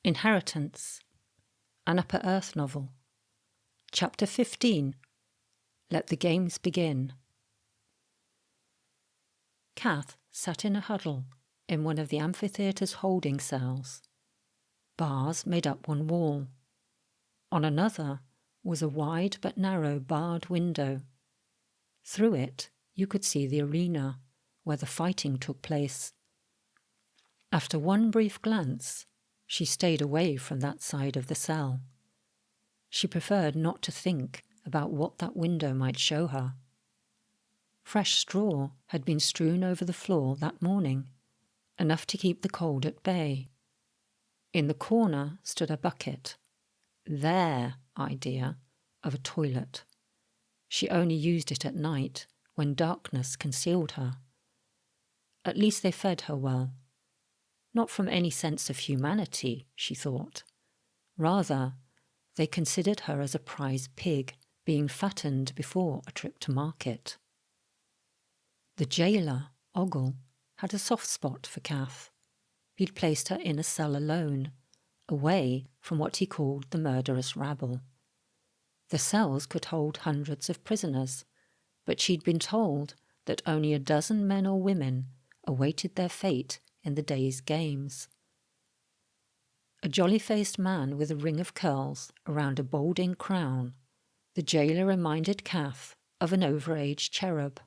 Inheritance, an Upper Earth novel. Chapter 15. Let the Games Begin. Kath sat in a huddle in one of the amphitheatre's holding cells. Bars made up one wall. On another was a wide but narrow barred window. Through it you could see the arena where the fighting took place. After one brief glance, she stayed away from that side of the cell. She preferred not to think about what that window might show her. Fresh straw had been strewn over the floor that morning, enough to keep the cold at bay. In the corner stood a bucket, their idea of a toilet. She only used it at night when darkness concealed her. At least they fed her well. Not from any sense of humanity, she thought. Rather, they considered her as a prize pig being fattened before a trip to market. The jailer, Ogle, had a soft spot for Kath. He'd placed her in a cell alone, away from what he called the murderous rabble. The cells could hold hundreds of prisoners, but she'd been told that only a dozen men or women awaited their fate in the day's games. A jolly-faced man with a ring of curls around a balding crown, the jailer reminded Kath of an overaged cherub.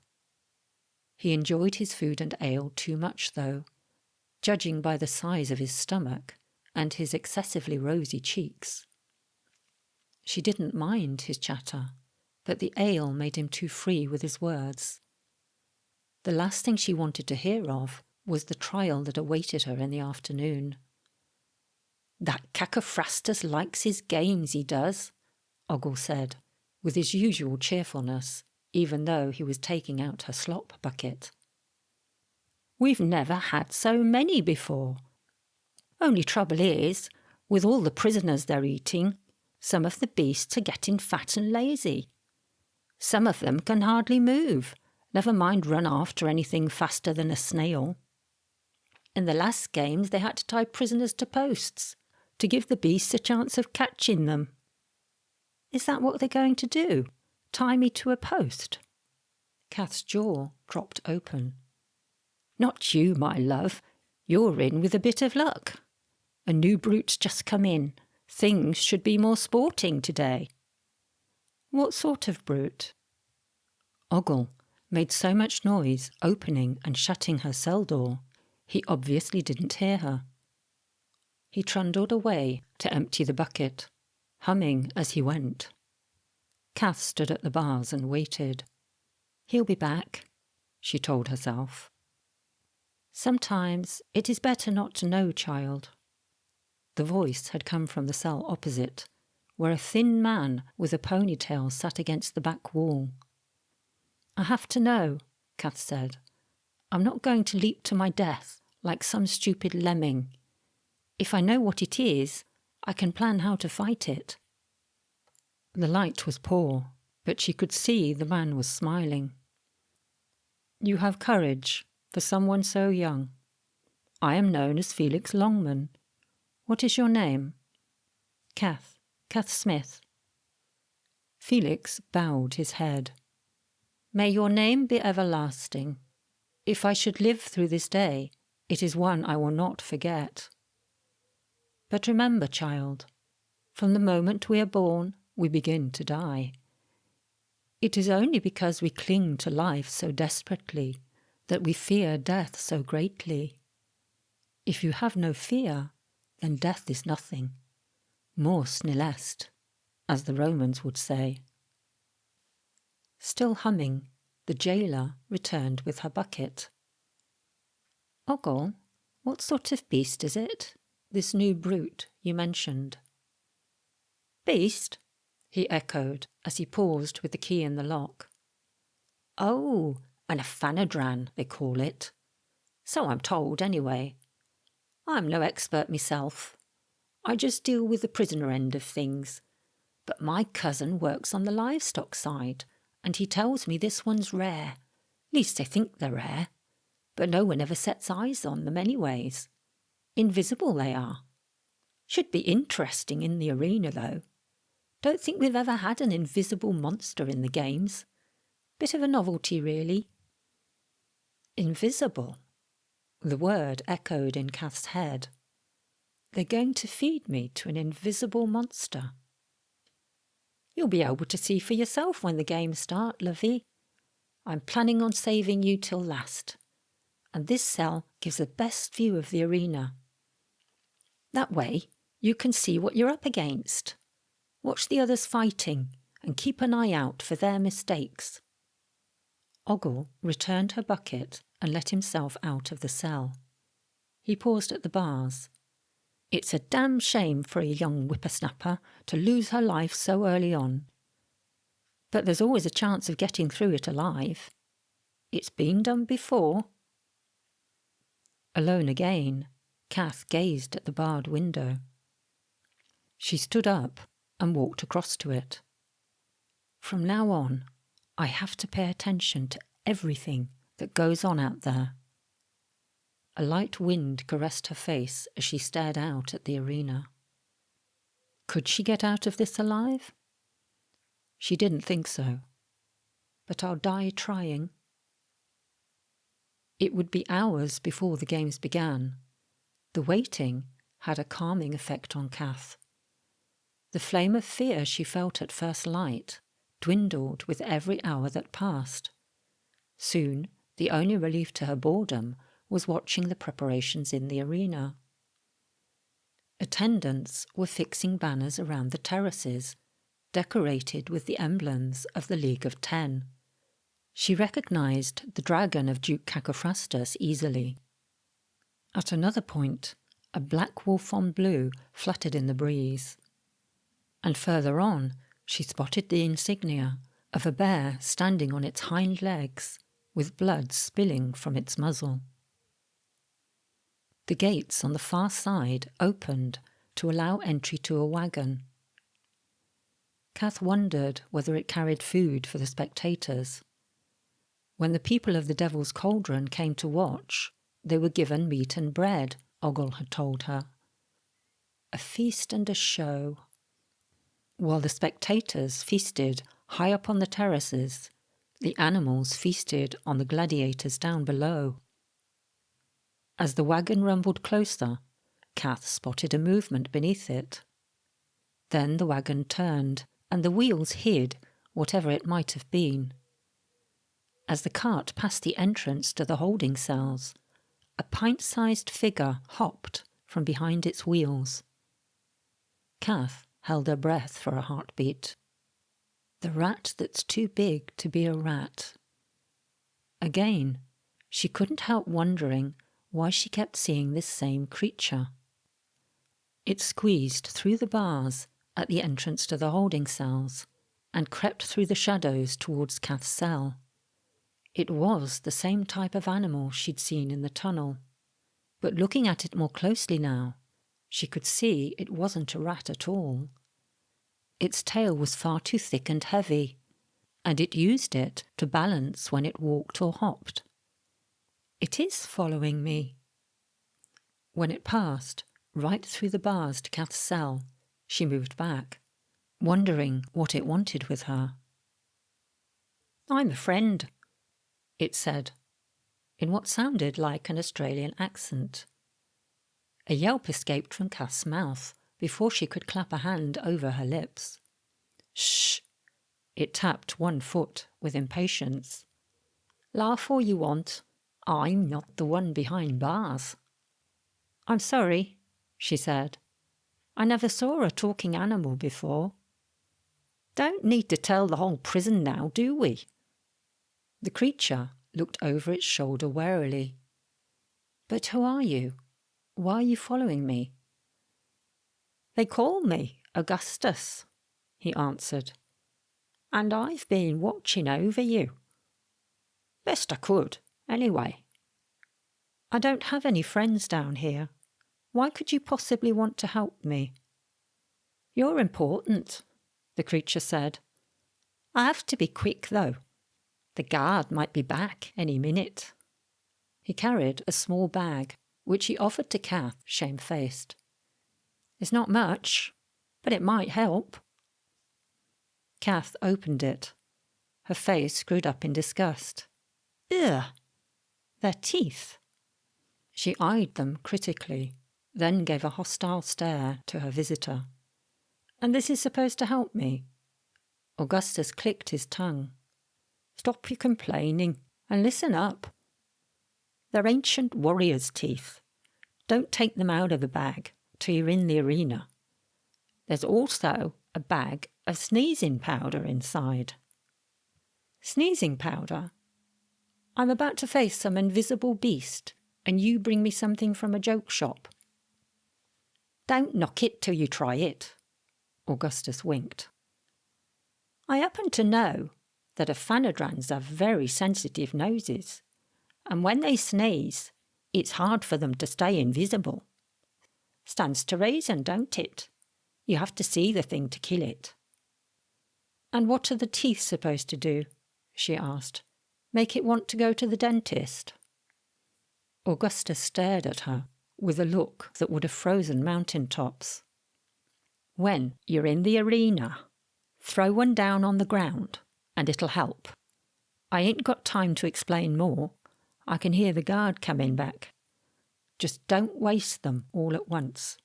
He enjoyed his food and ale too much, though, judging by the size of his stomach and his excessively rosy cheeks. She didn't mind his chatter, but the ale made him too free with his words. The last thing she wanted to hear of was the trial that awaited her in the afternoon. "That Cacophrastus likes his games, he does," Ogle said, with his usual cheerfulness, even though he was taking out her slop bucket. "We've never had so many before. Only trouble is, with all the prisoners they're eating, some of the beasts are getting fat and lazy. Some of them can hardly move, never mind run after anything faster than a snail. In the last games they had to tie prisoners to posts to give the beasts a chance of catching them." "Is that what they're going to do? Tie me to a post?" Kath's jaw dropped open. "Not you, my love. You're in with a bit of luck. A new brute's just come in. Things should be more sporting today." "What sort of brute?" Ogle made so much noise opening and shutting her cell door, he obviously didn't hear her. He trundled away to empty the bucket, humming as he went. Kath stood at the bars and waited. "He'll be back," she told herself. "Sometimes it is better not to know, child." The voice had come from the cell opposite, where a thin man with a ponytail sat against the back wall. "I have to know," Kath said. "I'm not going to leap to my death like some stupid lemming. If I know what it is, I can plan how to fight it." The light was poor, but she could see the man was smiling. "You have courage for someone so young. I am known as Felix Longman. What is your name?" "Kath Smith." Felix bowed his head. "May your name be everlasting. If I should live through this day, it is one I will not forget. But remember, child, from the moment we are born, we begin to die. It is only because we cling to life so desperately that we fear death so greatly. If you have no fear, then death is nothing. Mors nil est, as the Romans would say." Still humming, the jailer returned with her bucket. "Ogle, what sort of beast is it, this new brute you mentioned?" "Beast?" he echoed as he paused with the key in the lock. "Oh, an ephanodran, they call it. So I'm told, anyway. I'm no expert myself. I just deal with the prisoner end of things. But my cousin works on the livestock side, and he tells me this one's rare. Least they think they're rare. But no one ever sets eyes on them anyways. Invisible they are." Should be interesting in the arena, though. Don't think we've ever had an invisible monster in the games. Bit of a novelty, really. Invisible? The word echoed in Kath's head. They're going to feed me to an invisible monster. You'll be able to see for yourself when the games start, lovey. I'm planning on saving you till last, and this cell gives the best view of the arena. That way, you can see what you're up against. Watch the others fighting, and keep an eye out for their mistakes. Ogle returned her bucket and let himself out of the cell. He paused at the bars. It's a damn shame for a young whippersnapper to lose her life so early on. But there's always a chance of getting through it alive. It's been done before. Alone again, Kath gazed at the barred window. She stood up and walked across to it. From now on, I have to pay attention to everything that goes on out there. A light wind caressed her face as she stared out at the arena. Could she get out of this alive? She didn't think so. But I'll die trying. It would be hours before the games began. The waiting had a calming effect on Kath. The flame of fear she felt at first light dwindled with every hour that passed. Soon, the only relief to her boredom was watching the preparations in the arena. Attendants were fixing banners around the terraces, decorated with the emblems of the League of Ten. She recognised the dragon of Duke Cacophrastus easily. At another point, a black wolf on blue fluttered in the breeze. And further on, she spotted the insignia of a bear standing on its hind legs, with blood spilling from its muzzle. The gates on the far side opened to allow entry to a wagon. Kath wondered whether it carried food for the spectators. When the people of the Devil's Cauldron came to watch, they were given meat and bread, Ogle had told her. A feast and a show. While the spectators feasted high up on the terraces, the animals feasted on the gladiators down below. As the wagon rumbled closer, Kath spotted a movement beneath it. Then the wagon turned, and the wheels hid whatever it might have been. As the cart passed the entrance to the holding cells, a pint-sized figure hopped from behind its wheels. Kath held her breath for a heartbeat. The rat that's too big to be a rat. Again, she couldn't help wondering why she kept seeing this same creature. It squeezed through the bars at the entrance to the holding cells and crept through the shadows towards Kath's cell. It was the same type of animal she'd seen in the tunnel, but looking at it more closely now, she could see it wasn't a rat at all. Its tail was far too thick and heavy, and it used it to balance when it walked or hopped. It is following me. When it passed right through the bars to Kath's cell, she moved back, wondering what it wanted with her. I'm a friend, it said, in what sounded like an Australian accent. A yelp escaped from Kath's mouth before she could clap a hand over her lips. Shh! It tapped one foot with impatience. Laugh all you want. I'm not the one behind bars. I'm sorry, she said. I never saw a talking animal before. Don't need to tell the whole prison now, do we? The creature looked over its shoulder warily. But who are you? Why are you following me? They call me Augustus, he answered. And I've been watching over you. Best I could, anyway. I don't have any friends down here. Why could you possibly want to help me? You're important, the creature said. I have to be quick, though. The guard might be back any minute. He carried a small bag, which he offered to Kath, shamefaced. It's not much, but it might help. Kath opened it, her face screwed up in disgust. Ugh! They're teeth. She eyed them critically, then gave a hostile stare to her visitor. And this is supposed to help me? Augustus clicked his tongue. Stop your complaining and listen up. They're ancient warriors' teeth. Don't take them out of the bag till you're in the arena. There's also a bag of sneezing powder inside. Sneezing powder? I'm about to face some invisible beast, and you bring me something from a joke shop. Don't knock it till you try it. Augustus winked. I happen to know that ephenedrans have very sensitive noses, and when they sneeze, it's hard for them to stay invisible. Stands to reason, don't it? You have to see the thing to kill it. And what are the teeth supposed to do? She asked. Make it want to go to the dentist? Augustus stared at her with a look that would have frozen mountain tops. When you're in the arena, throw one down on the ground and it'll help. I ain't got time to explain more. I can hear the guard coming back. Just don't waste them all at once.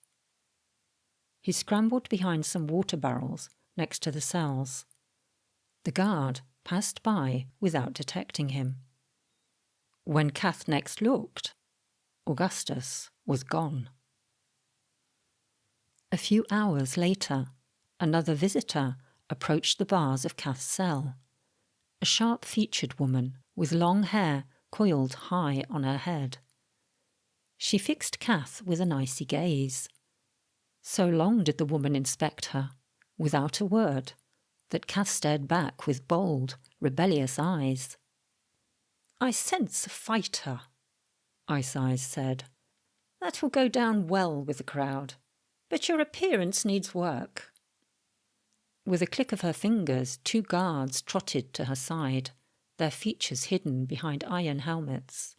He scrambled behind some water barrels next to the cells. The guard passed by without detecting him. When Kath next looked, Augustus was gone. A few hours later, another visitor approached the bars of Kath's cell. A sharp-featured woman with long hair coiled high on her head. She fixed Kath with an icy gaze. So long did the woman inspect her, without a word, that Kath stared back with bold, rebellious eyes. I sense a fighter, Ice Eyes said. That will go down well with the crowd, but your appearance needs work. With a click of her fingers, 2 guards trotted to her side, their features hidden behind iron helmets.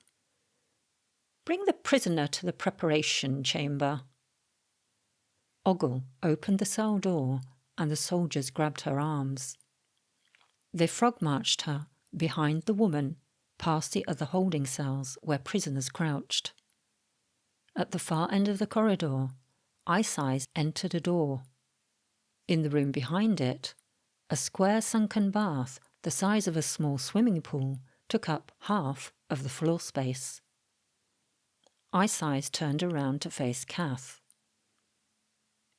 Bring the prisoner to the preparation chamber. Ogle opened the cell door, and the soldiers grabbed her arms. They frog-marched her behind the woman, past the other holding cells where prisoners crouched. At the far end of the corridor, Ice Eyes entered a door. In the room behind it, a square sunken bath the size of a small swimming pool took up half of the floor space. Ice Eyes turned around to face Kath.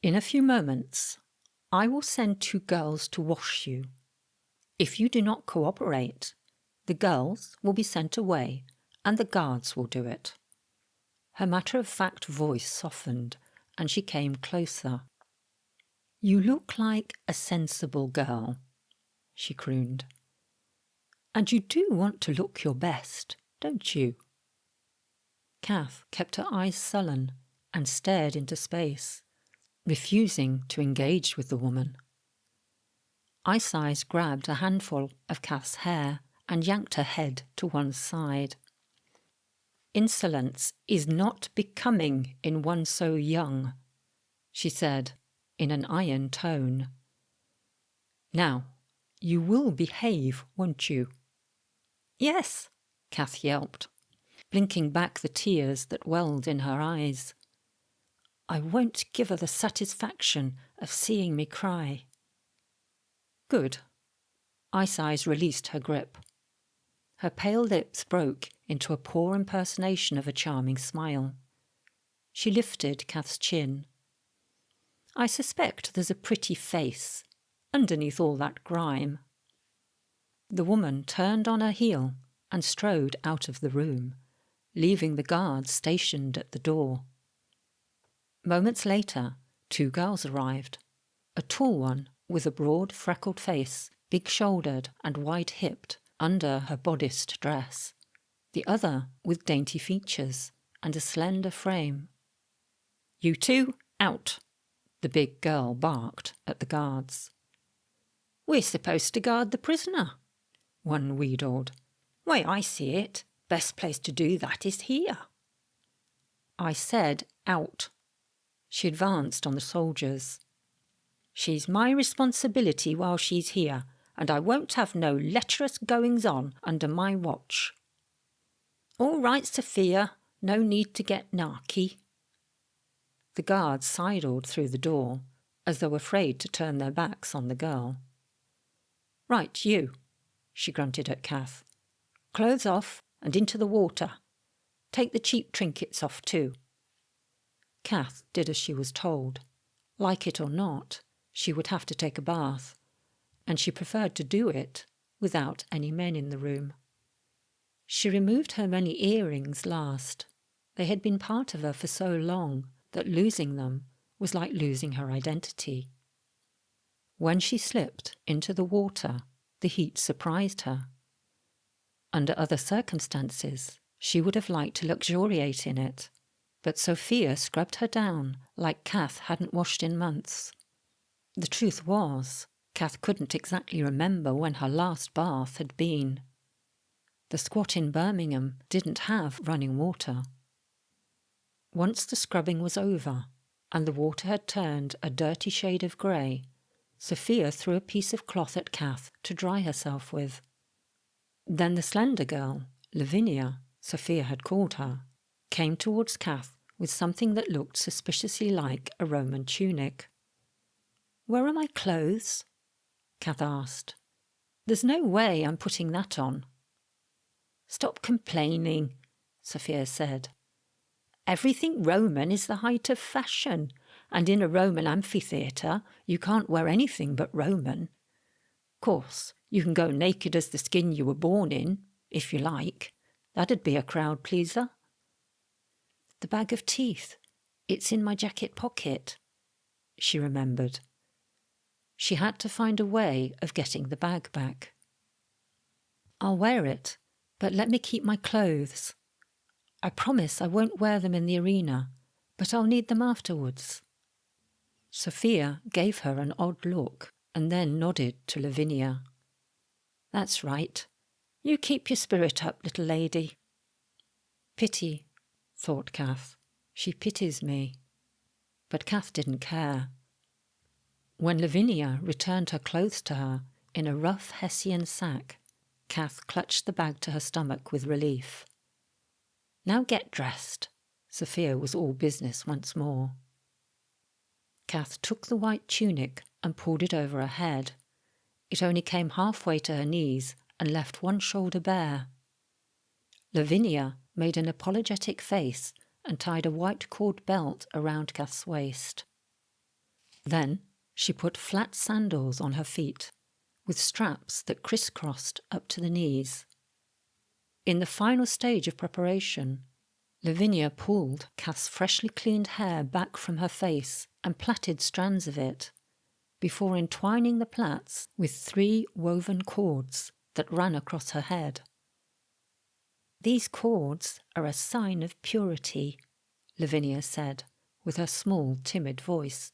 In a few moments, I will send 2 girls to wash you. If you do not cooperate, the girls will be sent away and the guards will do it. Her matter-of-fact voice softened and she came closer. You look like a sensible girl, she crooned. And you do want to look your best, don't you? Kath kept her eyes sullen and stared into space, refusing to engage with the woman. Ice Eyes grabbed a handful of Kath's hair and yanked her head to one side. Insolence is not becoming in one so young, she said in an iron tone. Now, you will behave, won't you? Yes, Kath yelped, blinking back the tears that welled in her eyes. I won't give her the satisfaction of seeing me cry. Good. Ice Eyes released her grip. Her pale lips broke into a poor impersonation of a charming smile. She lifted Kath's chin. I suspect there's a pretty face underneath all that grime. The woman turned on her heel and strode out of the room, leaving the guards stationed at the door. Moments later, 2 girls arrived. A tall one with a broad freckled face, big-shouldered and wide-hipped under her bodiced dress. The other with dainty features and a slender frame. You 2, out, the big girl barked at the guards. We're supposed to guard the prisoner, one wheedled. Way I see it, best place to do that is here. I said out, She advanced on the soldiers. "She's my responsibility while she's here, and I won't have no lecherous goings-on under my watch." "All right, Sophia, no need to get narky." The guards sidled through the door, as though afraid to turn their backs on the girl. "Right, you," she grunted at Kath. "Clothes off and into the water. Take the cheap trinkets off too." Kath did as she was told. Like it or not, she would have to take a bath, and she preferred to do it without any men in the room. She removed her many earrings last. They had been part of her for so long that losing them was like losing her identity. When she slipped into the water, the heat surprised her. Under other circumstances, she would have liked to luxuriate in it, but Sophia scrubbed her down like Kath hadn't washed in months. The truth was, Kath couldn't exactly remember when her last bath had been. The squat in Birmingham didn't have running water. Once the scrubbing was over, and the water had turned a dirty shade of grey, Sophia threw a piece of cloth at Kath to dry herself with. Then the slender girl, Lavinia, Sophia had called her, came towards Kath with something that looked suspiciously like a Roman tunic. "Where are my clothes?" Kath asked. "There's no way I'm putting that on." "Stop complaining," Sophia said. "Everything Roman is the height of fashion, and in a Roman amphitheatre you can't wear anything but Roman. Course, you can go naked as the skin you were born in, if you like. That'd be a crowd pleaser." "The bag of teeth. It's in my jacket pocket," she remembered. She had to find a way of getting the bag back. "I'll wear it, but let me keep my clothes. I promise I won't wear them in the arena, but I'll need them afterwards." Sophia gave her an odd look and then nodded to Lavinia. "That's right. You keep your spirit up, little lady." Pity, thought Kath. She pities me. But Kath didn't care. When Lavinia returned her clothes to her in a rough Hessian sack, Kath clutched the bag to her stomach with relief. "Now get dressed." Sophia was all business once more. Kath took the white tunic and pulled it over her head. It only came halfway to her knees and left one shoulder bare. Lavinia made an apologetic face and tied a white cord belt around Kath's waist. Then she put flat sandals on her feet, with straps that crisscrossed up to the knees. In the final stage of preparation, Lavinia pulled Kath's freshly cleaned hair back from her face and plaited strands of it, before entwining the plaits with 3 woven cords that ran across her head. "These cords are a sign of purity," Lavinia said, with her small, timid voice.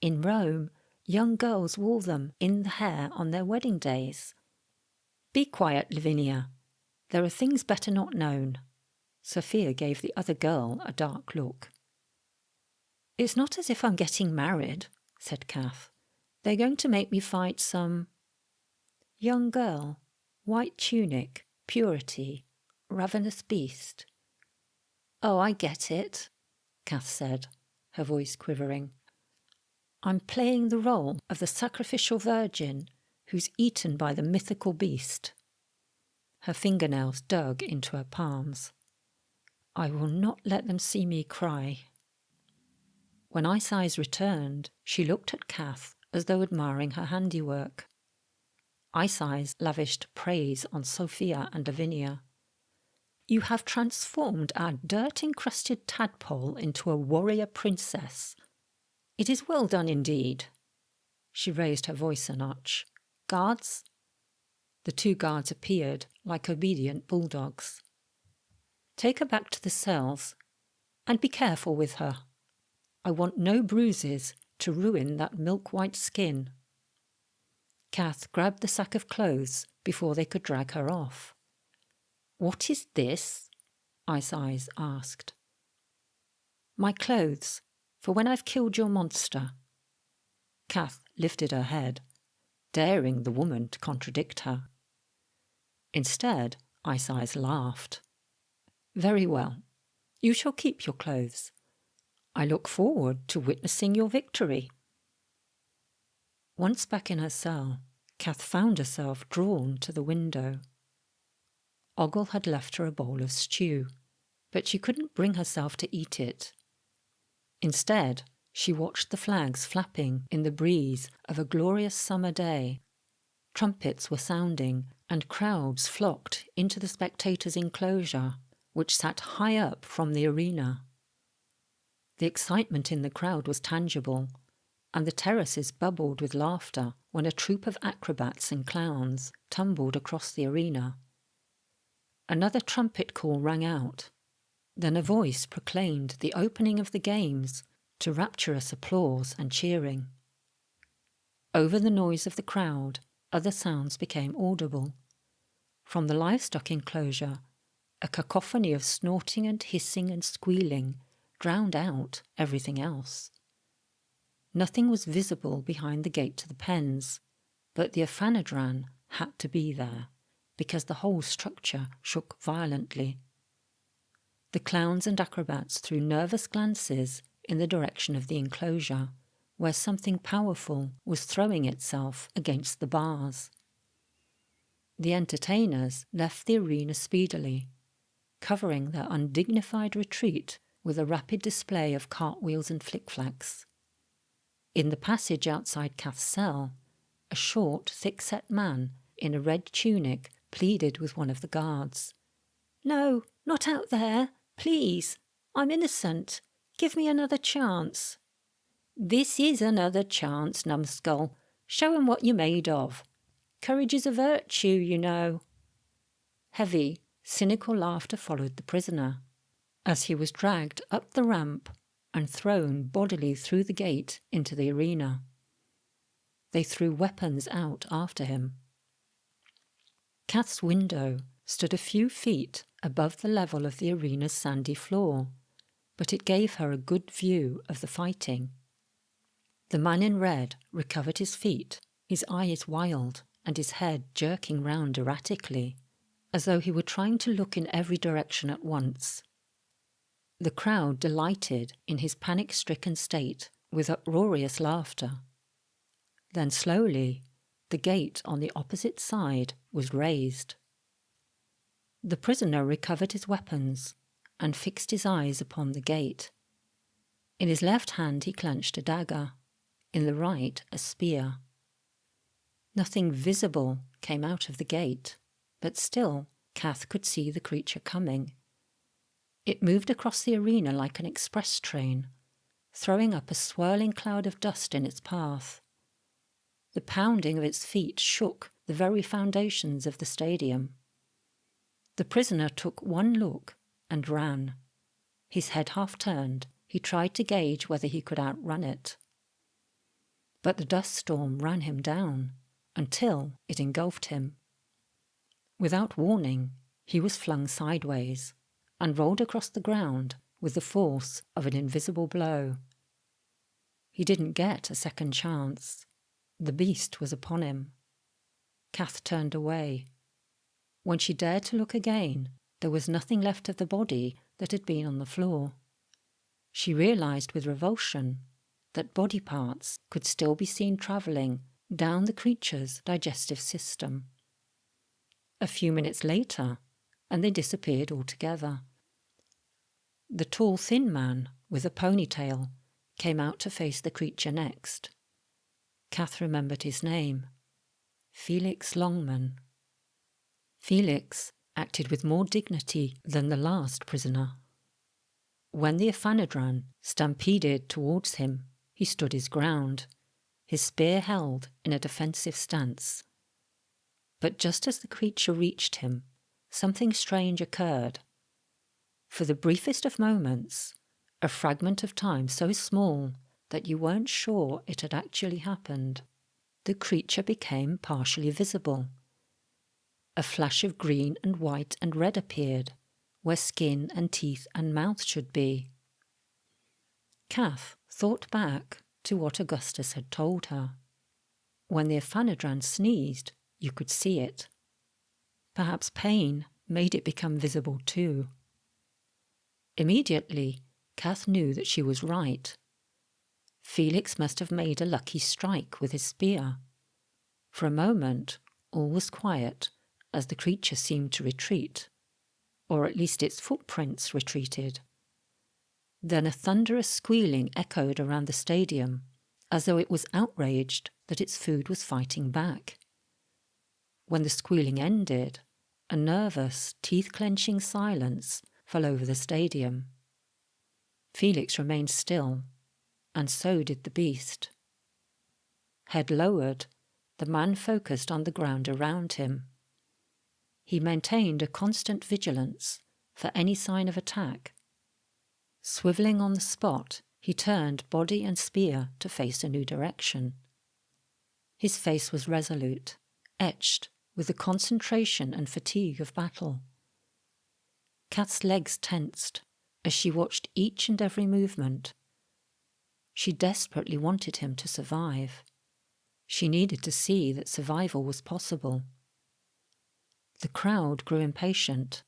"In Rome, young girls wore them in the hair on their wedding days." "Be quiet, Lavinia. There are things better not known." Sophia gave the other girl a dark look. "It's not as if I'm getting married," said Kath. "They're going to make me fight some—" "Young girl, white tunic, purity, ravenous beast." "Oh, I get it," Kath said, her voice quivering. "I'm playing the role of the sacrificial virgin who's eaten by the mythical beast." Her fingernails dug into her palms. "I will not let them see me cry." When Ice Eyes returned, she looked at Kath as though admiring her handiwork. Ice Eyes lavished praise on Sophia and Lavinia. "You have transformed our dirt-encrusted tadpole into a warrior princess. It is well done indeed." She raised her voice a notch. "Guards?" The 2 guards appeared like obedient bulldogs. "Take her back to the cells, and be careful with her. I want no bruises to ruin that milk-white skin." Kath grabbed the sack of clothes before they could drag her off. "What is this?" Ice Eyes asked. "My clothes, for when I've killed your monster." Kath lifted her head, daring the woman to contradict her. Instead, Ice Eyes laughed. "Very well. You shall keep your clothes. I look forward to witnessing your victory." Once back in her cell, Kath found herself drawn to the window. Ogle had left her a bowl of stew, but she couldn't bring herself to eat it. Instead, she watched the flags flapping in the breeze of a glorious summer day. Trumpets were sounding, and crowds flocked into the spectators' enclosure, which sat high up from the arena. The excitement in the crowd was tangible, and the terraces bubbled with laughter when a troupe of acrobats and clowns tumbled across the arena. Another trumpet call rang out. Then a voice proclaimed the opening of the games to rapturous applause and cheering. Over the noise of the crowd, other sounds became audible. From the livestock enclosure, a cacophony of snorting and hissing and squealing drowned out everything else. Nothing was visible behind the gate to the pens, but the Aphanodran had to be there, because the whole structure shook violently. The clowns and acrobats threw nervous glances in the direction of the enclosure, where something powerful was throwing itself against the bars. The entertainers left the arena speedily, covering their undignified retreat with a rapid display of cartwheels and flick-flacks. In the passage outside Kath's cell, a short, thick-set man in a red tunic pleaded with one of the guards. "No, not out there, please. I'm innocent. Give me another chance." "This is another chance, numbskull. Show 'em what you're made of. Courage is a virtue, you know." Heavy, cynical laughter followed the prisoner, as he was dragged up the ramp and thrown bodily through the gate into the arena. They threw weapons out after him. Kath's window stood a few feet above the level of the arena's sandy floor, but it gave her a good view of the fighting. The man in red recovered his feet, his eyes wild and his head jerking round erratically, as though he were trying to look in every direction at once. The crowd delighted in his panic-stricken state with uproarious laughter. Then slowly, the gate on the opposite side was raised. The prisoner recovered his weapons and fixed his eyes upon the gate. In his left hand he clenched a dagger, in the right a spear. Nothing visible came out of the gate, but still Kath could see the creature coming. It moved across the arena like an express train, throwing up a swirling cloud of dust in its path. The pounding of its feet shook the very foundations of the stadium. The prisoner took one look and ran. His head half turned, he tried to gauge whether he could outrun it. But the dust storm ran him down until it engulfed him. Without warning, he was flung sideways and rolled across the ground with the force of an invisible blow. He didn't get a second chance. The beast was upon him. Kath turned away. When she dared to look again, there was nothing left of the body that had been on the floor. She realized with revulsion that body parts could still be seen travelling down the creature's digestive system. A few minutes later, and they disappeared altogether. The tall, thin man with a ponytail came out to face the creature next. Kath remembered his name. Felix Longman. Felix acted with more dignity than the last prisoner. When the Aphanodran stampeded towards him, he stood his ground, his spear held in a defensive stance. But just as the creature reached him, something strange occurred. For the briefest of moments, a fragment of time so small that you weren't sure it had actually happened, the creature became partially visible. A flash of green and white and red appeared, where skin and teeth and mouth should be. Kath thought back to what Augustus had told her. When the Ephanodran sneezed, you could see it. Perhaps pain made it become visible too. Immediately, Kath knew that she was right. Felix must have made a lucky strike with his spear. For a moment, all was quiet as the creature seemed to retreat, or at least its footprints retreated. Then a thunderous squealing echoed around the stadium, as though it was outraged that its food was fighting back. When the squealing ended, a nervous, teeth-clenching silence fell over the stadium. Felix remained still, and so did the beast. Head lowered, the man focused on the ground around him. He maintained a constant vigilance for any sign of attack. Swiveling on the spot, he turned body and spear to face a new direction. His face was resolute, etched with the concentration and fatigue of battle. Kath's legs tensed as she watched each and every movement. She desperately wanted him to survive. She needed to see that survival was possible. The crowd grew impatient.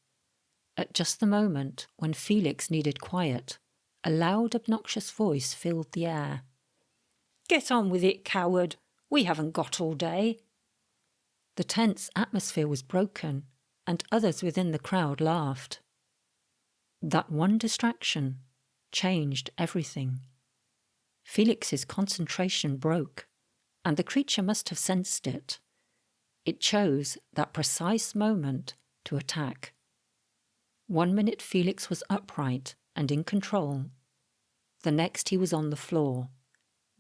At just the moment when Felix needed quiet, a loud, obnoxious voice filled the air. "Get on with it, coward! We haven't got all day." The tense atmosphere was broken, and others within the crowd laughed. That one distraction changed everything. Felix's concentration broke, and the creature must have sensed it. It chose that precise moment to attack. 1 minute Felix was upright and in control. The next he was on the floor,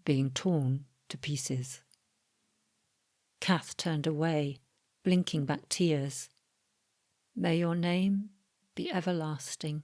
being torn to pieces. Kath turned away, blinking back tears. "May your name be everlasting."